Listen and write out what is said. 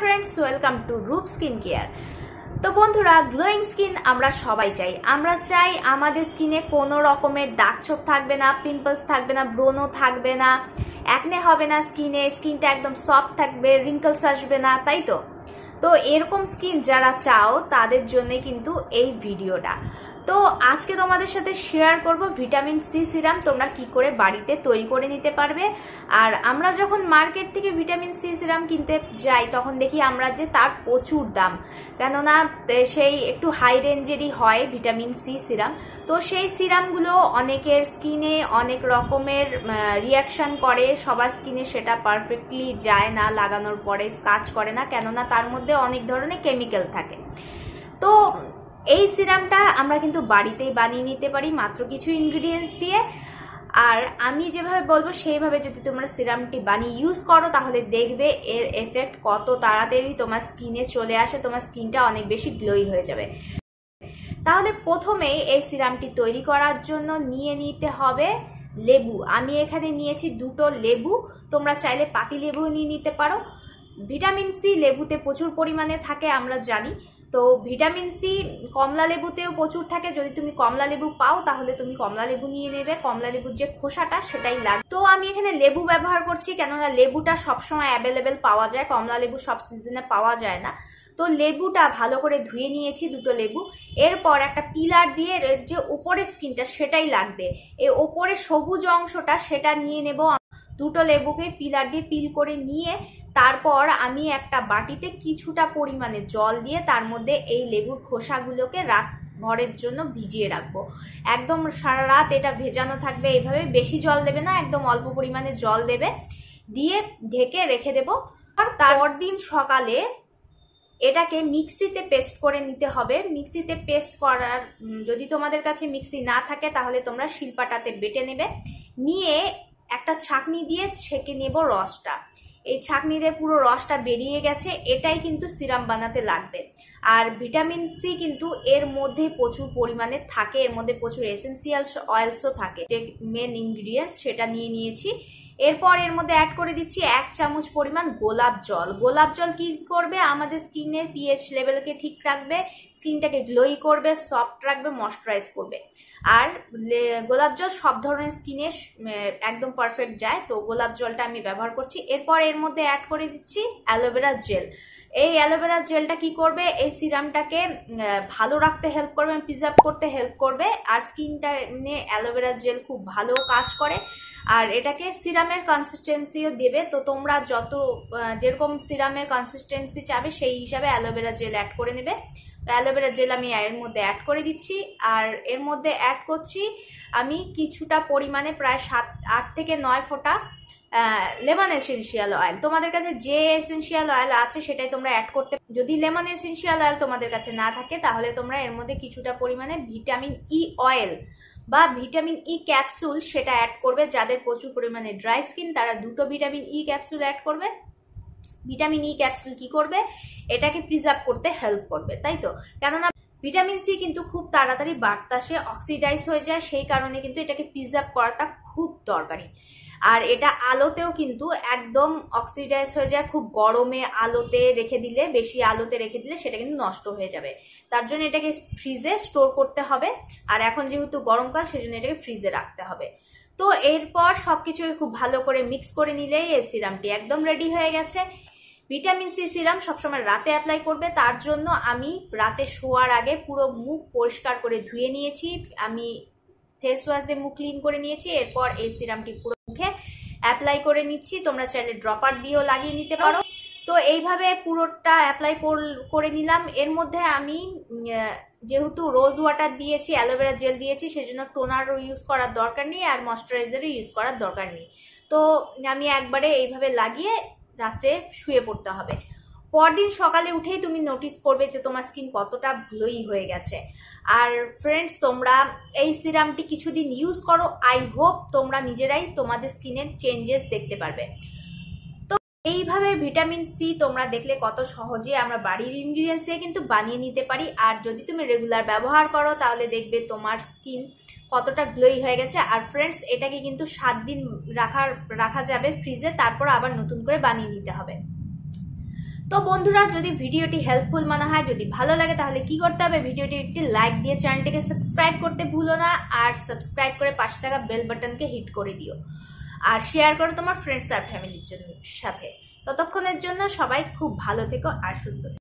Friends welcome to रूप skin care. तो बंधुरा ग्लोइंग स्किन আমরা সবাই চাই। আমরা চাই আমাদের স্কিনে কোনো রকমের দাগ ছোপ থাকবে না, পিম্পলস থাকবে না, ব্রণ থাকবে না, অ্যাকনে হবে না, স্কিনটা একদম সফট থাকবে, রিঙ্কলস আসবে না, তাই তো? তো এরকম স্কিন যারা চাও তাদের জন্য কিন্তু এই ভিডিওটা। তো আজকে তোমাদের সাথে শেয়ার করব ভিটামিন সি সিরাম তোমরা কি করে বাড়িতে তৈরি করে নিতে পারবে। আর আমরা যখন মার্কেট থেকে ভিটামিন সি সিরাম কিনতে যাই তখন দেখি আমরা যে তার প্রচুর দাম, কেননা সেই একটু হাই রেঞ্জেরই হয় ভিটামিন সি সিরাম। তো সেই সিরামগুলো অনেকের স্কিনে অনেক রকমের রিয়াকশন করে, সবার স্কিনে সেটা পারফেক্টলি যায় না, লাগানোর পরে কাজ করে না, কেননা তার মধ্যে অনেক ধরনের কেমিক্যাল থাকে। তো এই সিরামটা আমরা কিন্তু বাড়িতেই বানিয়ে নিতে পারি মাত্র কিছু ইনগ্রিডিয়েন্টস দিয়ে। আর আমি যেভাবে বলবো সেইভাবে যদি তোমরা সিরামটি বানিয়ে ইউজ করো তাহলে দেখবে এর এফেক্ট কত তাড়াতাড়ি তোমার স্কিনে চলে আসে, তোমার স্কিনটা অনেক বেশি গ্লোই হয়ে যাবে। তাহলে প্রথমেই এই সিরামটি তৈরি করার জন্য নিয়ে নিতে হবে লেবু। আমি এখানে নিয়েছি দুটো লেবু, তোমরা চাইলে পাতি লেবু নিয়ে নিতে পারো। ভিটামিন সি লেবুতে প্রচুর পরিমাণে থাকে আমরা জানি, তো ভিটামিন সি কমলা লেবুতেও প্রচুর থাকে। যদি তুমি কমলা লেবু পাও তাহলে তুমি কমলা লেবু নিয়ে নেবে, কমলা লেবুর যে খোসাটা সেটাই লাগে। তো আমি এখানে লেবু ব্যবহার করছি কেননা লেবুটা সবসময় অ্যাভেলেবেল পাওয়া যায়, কমলা লেবু সব সিজনে পাওয়া যায় না। তো লেবুটা ভালো করে ধুয়ে নিয়েছি, দুটো লেবু। এরপর একটা পিলার দিয়ে যে উপরের স্কিনটা সেটাই লাগবে, এই ওপরের সবুজ অংশটা সেটা নিয়ে নেব। দুটো লেবুকে পিলার দিয়ে পিল করে নিয়ে তারপর আমি একটা বাটিতে কিছুটা পরিমাণে জল দিয়ে তার মধ্যে এই লেবুর খোসাগুলোকে রাত ভরের জন্য ভিজিয়ে রাখবো। একদম সারা রাত এটা ভেজানো থাকবে, এইভাবে বেশি জল দেবে না, একদম অল্প পরিমাণে জল দেবে, দিয়ে ঢেকে রেখে দেবো। আর তারপর দিন সকালে এটাকে মিক্সিতে পেস্ট করে নিতে হবে। মিক্সিতে পেস্ট করার যদি তোমাদের কাছে মিক্সি না থাকে তাহলে তোমরা শিলপাটাতে বেটে নেবে, নিয়ে একটা ছাঁকনি দিয়ে ছেঁকে নেব রসটা। এই ছাঁকনি দিয়ে পুরো রসটা বেরিয়ে গেছে, এটাই কিন্তু সিরাম বানাতে লাগবে। আর ভিটামিন সি কিন্তু এর মধ্যে প্রচুর পরিমাণে থাকে, এর মধ্যে প্রচুর এসেন্সিয়াল অয়েলসও থাকে। যে মেন ইনগ্রিডিয়েন্টস সেটা নিয়ে নিয়েছি। এরপর এর মধ্যে অ্যাড করে দিচ্ছি 1 চামচ পরিমাণ গোলাপ জল। গোলাপ জল কি করবে, আমাদের স্কিনের পিএইচ লেভেলকে ঠিক রাখবে, স্কিনটাকে গ্লোই করবে, সফট রাখবে, ময়শ্চারাইজ করবে। আর গোলাপ জল সব ধরনের স্কিনে একদম পারফেক্ট যায়, তো গোলাপ জলটা আমি ব্যবহার করছি। এরপর এর মধ্যে অ্যাড করে দিচ্ছি অ্যালোভেরা জেল। এই অ্যালোভেরা জেলটা কি করবে, এই সিরামটাকে ভালো রাখতে হেল্প করবে, প্রিজার্ভ করতে হেল্প করবে। আর স্কিনটা নিয়ে অ্যালোভেরা জেল খুব ভালো কাজ করে, আর এটাকে সিরামের কনসিস্টেন্সিও দেবে। তো তোমরা যত যেরকম সিরামের কনসিস্টেন্সি চাবে সেই হিসাবে অ্যালোভেরা জেল অ্যাড করে নেবে। তো অ্যালোভেরা জেল আমি এর মধ্যে অ্যাড করে দিচ্ছি। আর এর মধ্যে অ্যাড করছি আমি কিছুটা পরিমাণে প্রায় 8 থেকে 9 ফোঁটা লেমন এসেন্সিয়াল অয়েল। তোমাদের কাছে যে এসেন্সিয়াল অয়েল আছে সেটাই তোমরা অ্যাড করতে। যদি লেমন এসেন্সিয়াল অয়েল তোমাদের কাছে না থাকে তাহলে তোমরা এর মধ্যে কিছুটা পরিমাণে ভিটামিন ই অয়েল বা ভিটামিন ই ক্যাপসুল সেটা অ্যাড করবে। যাদের প্রচুর পরিমাণে ড্রাই স্কিন তারা দুটো ভিটামিন ই ক্যাপসুল অ্যাড করবে। ভিটামিন ই ক্যাপসুল কি করবে, এটাকে প্রিজার্ভ করতে হেল্প করবে, তাই তো? কেননা ভিটামিন সি কিন্তু খুব তাড়াতাড়ি বাতাসে অক্সিডাইজ হয়ে যায়, সেই কারণে কিন্তু এটাকে প্রিজার্ভ করাটা খুব দরকারি। আর এটা আলোতেও কিন্তু একদম অক্সিডাইজ হয়ে যায়, খুব গরমে আলোতে রেখে দিলে, বেশি আলোতে রেখে দিলে সেটা কিন্তু নষ্ট হয়ে যাবে। তার জন্য এটাকে ফ্রিজে স্টোর করতে হবে, আর এখন যেহেতু গরমকাল সেজন্য এটাকে ফ্রিজে রাখতে হবে। তো এরপর সবকিছু খুব ভালো করে মিক্স করে নিলেই এই সিরামটি একদম রেডি হয়ে গেছে। ভিটামিন সি সিরাম সবসময় রাতে অ্যাপ্লাই করবে, তার জন্য আমি রাতে শোয়ার আগে পুরো মুখ পরিষ্কার করে ধুয়ে নিয়েছি, আমি ফেস ওয়াশ দিয়ে মুখ ক্লিন করে নিয়েছি। এরপর এই সিরামটি পুরো মুখে অ্যাপ্লাই করে নিচ্ছি, তোমরা চাইলে ড্রপার দিয়েও লাগিয়ে নিতে পারো। তো এইভাবে পুরোটা অ্যাপ্লাই করে নিলাম। এর মধ্যে আমি যেহেতু রোজ ওয়াটার দিয়েছি, অ্যালোভেরা জেল দিয়েছি, সেজন্য টোনারও ইউজ করার দরকার নেই আর ময়শ্চারাইজারও ইউজ করার দরকার নেই। তো আমি একবারে এইভাবে লাগিয়ে রাত্রে শুয়ে পড়তে হবে। পরদিন সকালে উঠেই তুমি নোটিস করবে যে তোমার স্কিন কতটা গ্লোই হয়ে গেছে। আর ফ্রেন্ডস, তোমরা এই সিরামটি কিছুদিন ইউজ করো, আই হোপ তোমরা নিজেরাই তোমাদের স্কিনের চেঞ্জেস দেখতে পারবে। তো এইভাবে ভিটামিন সি তোমরা দেখলে কত সহজে আমরা বাড়ির ইনগ্রিডিয়েন্টস দিয়ে কিন্তু বানিয়ে নিতে পারি। আর যদি তুমি রেগুলার ব্যবহার করো তাহলে দেখবে তোমার স্কিন কতটা গ্লোই হয়ে গেছে। আর ফ্রেন্ডস, এটাকে কিন্তু 7 দিন রাখা যাবে ফ্রিজে, তারপর আবার নতুন করে বানিয়ে নিতে হবে। তো বন্ধুরা, যদি ভিডিওটি হেল্পফুল মনে হয়, যদি ভালো লাগে, তাহলে কি করতে হবে, ভিডিওটি একটি লাইক দিয়ে চ্যানেলটিকে সাবস্ক্রাইব করতে ভুলো না, আর সাবস্ক্রাইব করে পাশে থাকা বেল বাটনকে হিট করে দিও, আর শেয়ার করো তোমার ফ্রেন্ডস আর ফ্যামিলির সাথে। ততক্ষণের জন্য সবাই খুব ভালো থেকো আর সুস্থ থেকো।